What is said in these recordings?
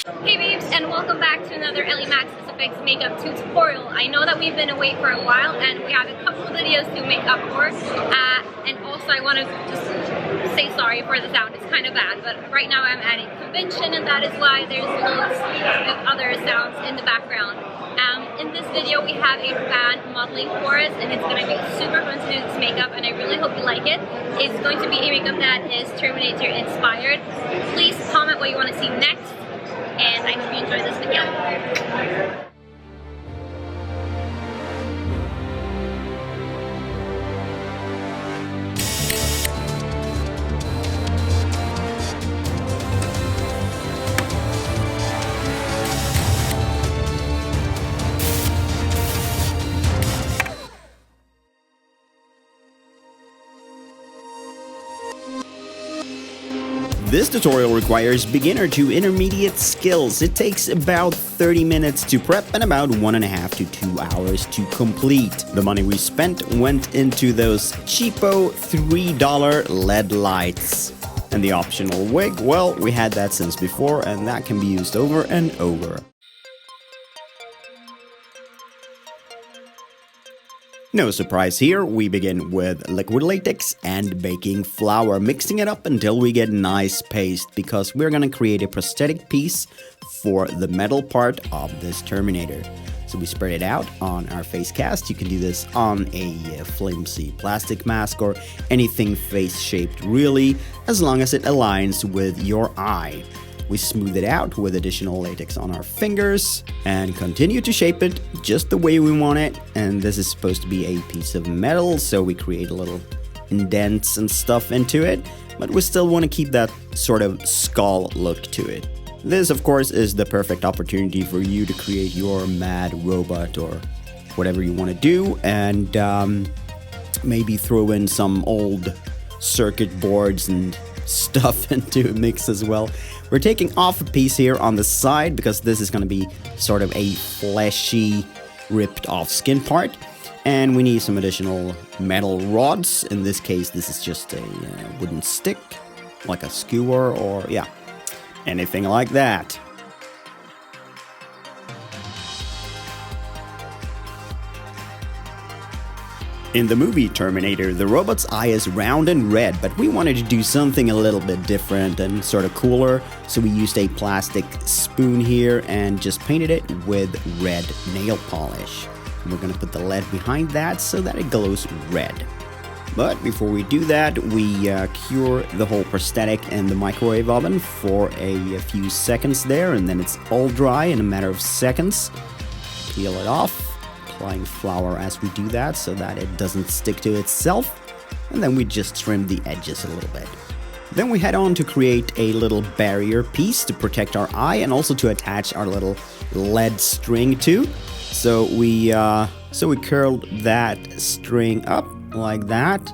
Hey babes, and welcome back to another Ellimacs SFX makeup tutorial. I know that we've been away for a while and we have a couple of videos to make up for. And also I want to just say sorry for the sound, it's kind of bad, but right now I'm at a convention and that is why there's loads of other sounds in the background. In this video we have a fan modeling for us and it's going to be super fun to do this makeup and I really hope you like it. It's going to be a makeup that is Terminator inspired. Please comment what you want to see next. And I hope you enjoy this video. This tutorial requires beginner to intermediate skills. It takes about 30 minutes to prep and about 1.5 to 2 hours to complete. The money we spent went into those cheapo $3 LED lights. And the optional wig, well, we had that since before and that can be used over and over. No surprise here, we begin with liquid latex and baking flour, mixing it up until we get nice paste because we're gonna create a prosthetic piece for the metal part of this Terminator. So we spread it out on our face cast. You can do this on a flimsy plastic mask or anything face shaped really, as long as it aligns with your eye. We smooth it out with additional latex on our fingers and continue to shape it just the way we want it. And this is supposed to be a piece of metal, so we create a little indents and stuff into it, but we still want to keep that sort of skull look to it. This, of course, is the perfect opportunity for you to create your mad robot or whatever you want to do, and maybe throw in some old circuit boards and stuff into a mix as well. We're taking off a piece here on the side because this is going to be sort of a fleshy, ripped off skin part. And we need some additional metal rods. In this case, this is just a wooden stick, like a skewer or, yeah, anything like that. In the movie Terminator, the robot's eye is round and red, but we wanted to do something a little bit different and sort of cooler, so we used a plastic spoon here and just painted it with red nail polish. And we're gonna put the lead behind that so that it glows red. But before we do that, we cure the whole prosthetic in the microwave oven for a few seconds there, and then it's all dry in a matter of seconds. Peel it off. Applying flour as we do that so that it doesn't stick to itself, and then we just trim the edges a little bit. Then we head on to create a little barrier piece to protect our eye and also to attach our little lead string to. So we curled that string up like that,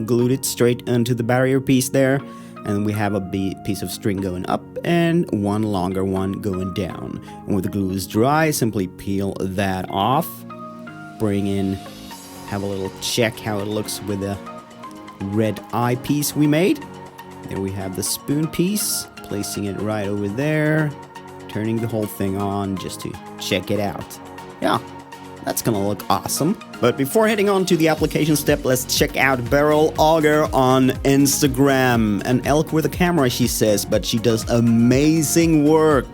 glued it straight onto the barrier piece there, and we have a piece of string going up and one longer one going down. And when the glue is dry, simply peel that off. Bring in, have a little check how it looks with the red eye piece we made. There we have the spoon piece, placing it right over there, turning the whole thing on just to check it out. Yeah, that's gonna look awesome. But before heading on to the application step, let's check out Beryl Auger on Instagram. An elk with a camera, she says, but she does amazing work.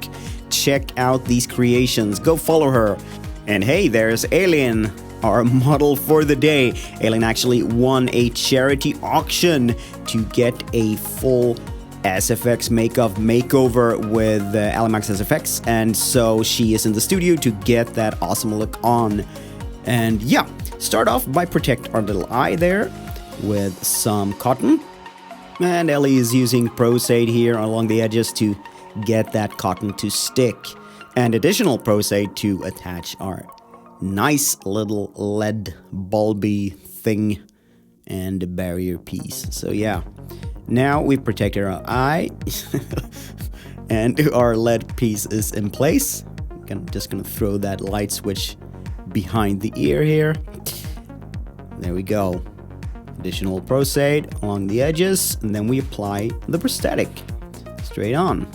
Check out these creations, go follow her. And hey, there's Alien, our model for the day. Alien actually won a charity auction to get a full SFX makeup makeover with Ellimacs SFX, and so she is in the studio to get that awesome look on. And yeah, start off by protect our little eye there with some cotton. And Ellie is using Prosthetic here along the edges to get that cotton to stick. And additional Prosthetic to attach our nice little LED bulby thing and a barrier piece. So yeah, now we've protected our eye and our LED piece is in place. I'm just gonna throw that light switch behind the ear here. There we go. Additional Prosthetic along the edges, and then we apply the prosthetic straight on.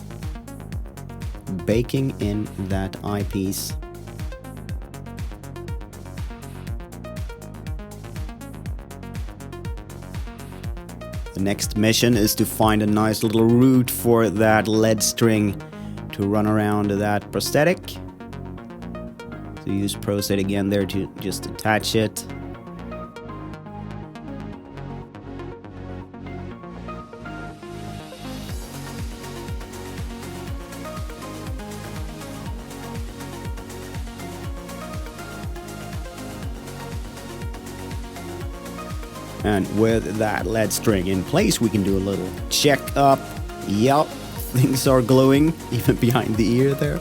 baking in that eyepiece. The next mission is to find a nice little route for that LED string to run around that prosthetic. So use Prosthetic again there to just attach it. And with that LED string in place, we can do a little check up. Yup, things are glowing, even behind the ear there.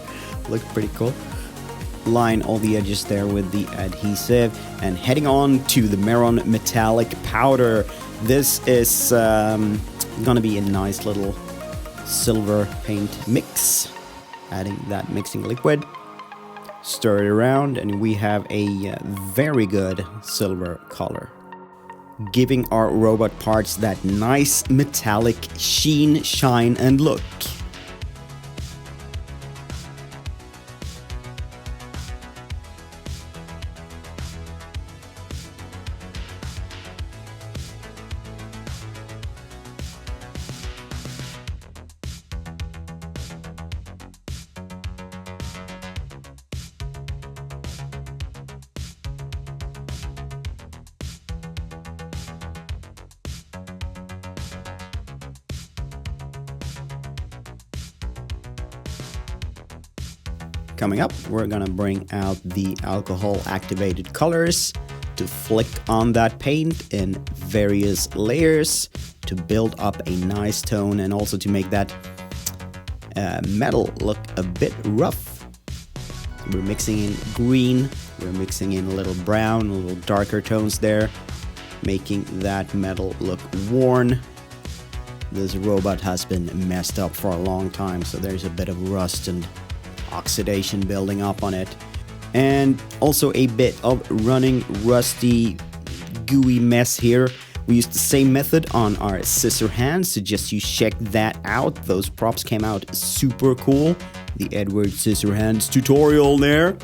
Looks pretty cool. Line all the edges there with the adhesive. And heading on to the Maron Metallic Powder. This is gonna be a nice little silver paint mix. Adding that mixing liquid. Stir it around and we have a very good silver color, giving our robot parts that nice metallic sheen, shine, and look. Coming up, we're gonna bring out the alcohol activated colors to flick on that paint in various layers to build up a nice tone and also to make that metal look a bit rough. We're mixing in green, we're mixing in a little brown, a little darker tones there, making that metal look worn. This robot has been messed up for a long time, so there's a bit of rust and oxidation building up on it, and also a bit of running rusty gooey mess here. We used the same method on our scissor hands, so just you check that out. Those props came out super cool. The Edward Scissorhands tutorial there.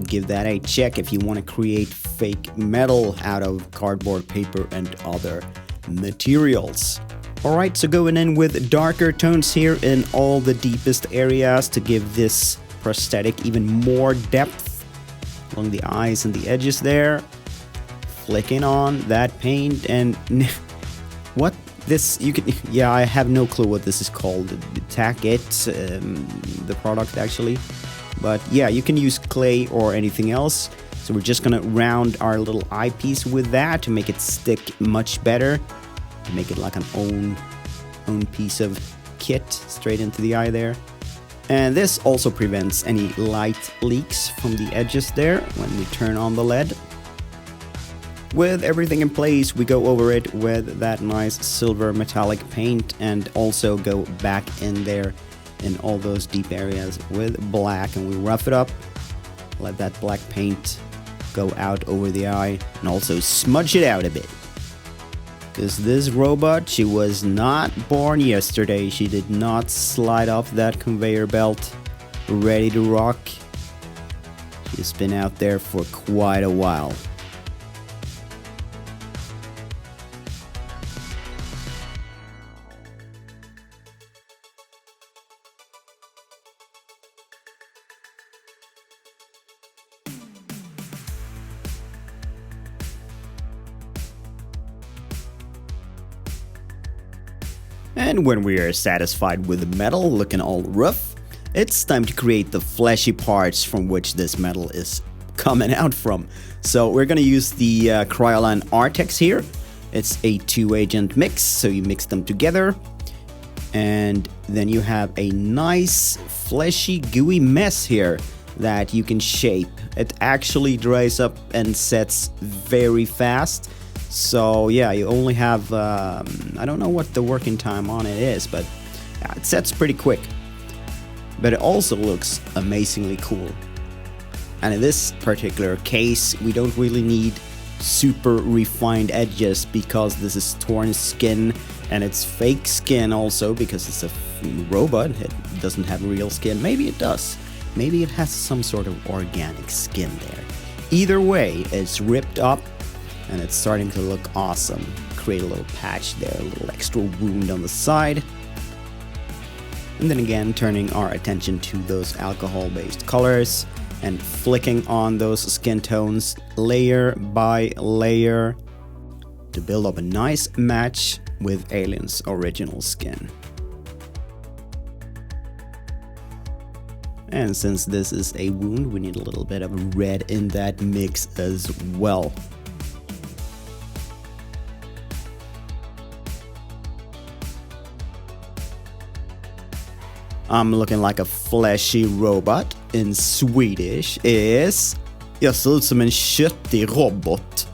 Give that a check if you want to create fake metal out of cardboard, paper, and other materials. Alright, so going in with darker tones here in all the deepest areas to give this prosthetic even more depth along the eyes and the edges there. Flicking on that paint and what this you can, yeah, I have no clue what this is called. Tack it, the product actually, but yeah, you can use clay or anything else. So we're just gonna round our little eyepiece with that to make it stick much better. Make it like an own piece of kit straight into the eye there. And this also prevents any light leaks from the edges there when we turn on the LED. With everything in place, we go over it with that nice silver metallic paint and also go back in there in all those deep areas with black, and we rough it up. Let that black paint go out over the eye and also smudge it out a bit. Because this robot, she was not born yesterday. She did not slide off that conveyor belt ready to rock. She's been out there for quite a while. And when we are satisfied with the metal looking all rough, it's time to create the fleshy parts from which this metal is coming out from. So we're gonna use the Kryolan Artex here. It's a 2-agent mix, so you mix them together. And then you have a nice fleshy gooey mess here that you can shape. It actually dries up and sets very fast. So yeah, you only have, I don't know what the working time on it is, but yeah, it sets pretty quick. But it also looks amazingly cool. And in this particular case, we don't really need super refined edges because this is torn skin and it's fake skin also because it's a robot. It doesn't have real skin. Maybe it does. Maybe it has some sort of organic skin there. Either way, it's ripped up and it's starting to look awesome. Create a little patch there, a little extra wound on the side. And then again, turning our attention to those alcohol-based colors and flicking on those skin tones layer by layer to build up a nice match with Alien's original skin. And since this is a wound, we need a little bit of red in that mix as well. I'm looking like a fleshy robot. In Swedish is jag ser ut som en köttig robot.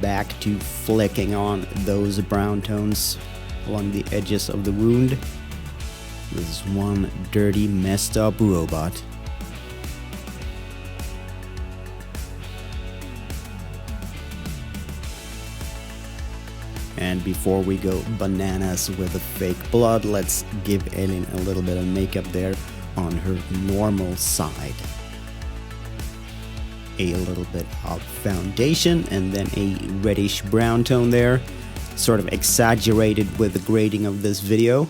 Back to flicking on those brown tones along the edges of the wound. This is one dirty, messed up robot. And before we go bananas with the fake blood, let's give Alien a little bit of makeup there on her normal side. A little bit of foundation and then a reddish brown tone there, sort of exaggerated with the grading of this video.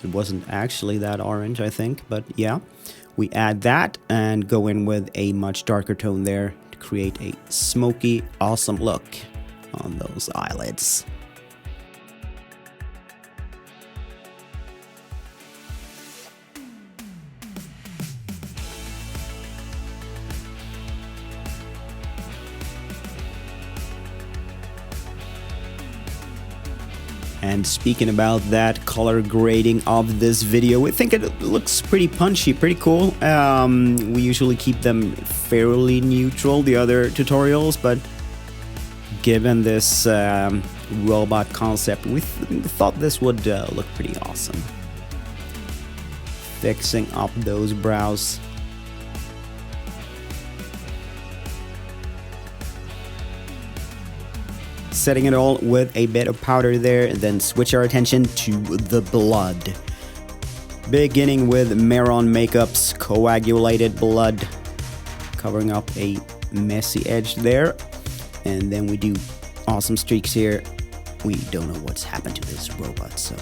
It wasn't actually that orange, I think, but yeah. We add that and go in with a much darker tone there to create a smoky, awesome look on those eyelids. And speaking about that color grading of this video, I think it looks pretty punchy, pretty cool. We usually keep them fairly neutral, the other tutorials, but given this robot concept, we thought this would look pretty awesome. Fixing up those brows. Setting it all with a bit of powder there, and then switch our attention to the blood. Beginning with Maron Makeup's coagulated blood, covering up a messy edge there. And then we do awesome streaks here. We don't know what's happened to this robot, so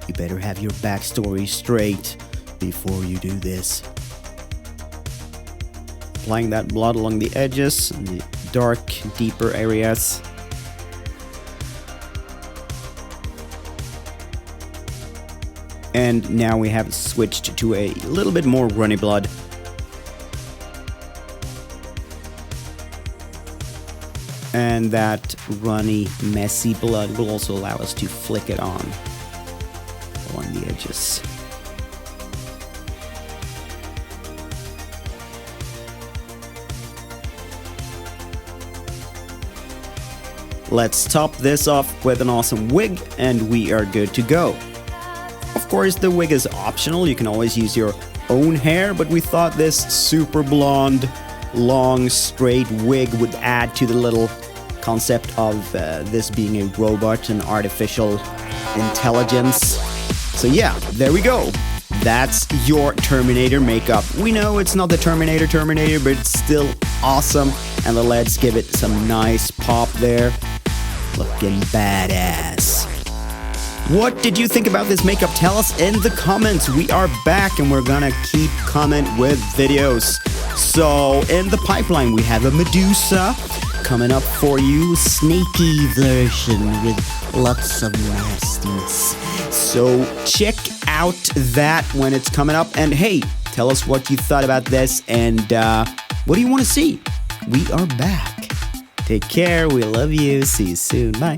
you better have your backstory straight before you do this. Applying that blood along the edges and the dark, deeper areas. And now we have switched to a little bit more runny blood. And that runny, messy blood will also allow us to flick it on along the edges. Let's top this off with an awesome wig, and we are good to go. Of course, the wig is optional. You can always use your own hair, but we thought this super blonde, long, straight wig would add to the little concept of this being a robot and artificial intelligence. So yeah, there we go. That's your Terminator makeup. We know it's not the Terminator, but it's still awesome. And let's give it some nice pop there. Looking badass. What did you think about this makeup? Tell us in the comments. We are back and we're gonna keep coming with videos. So in the pipeline we have a Medusa coming up for you, snaky version with lots of nastiness. So check out that when it's coming up. And hey, tell us what you thought about this and what do you want to see? We are back. Take care. We love you. See you soon. Bye.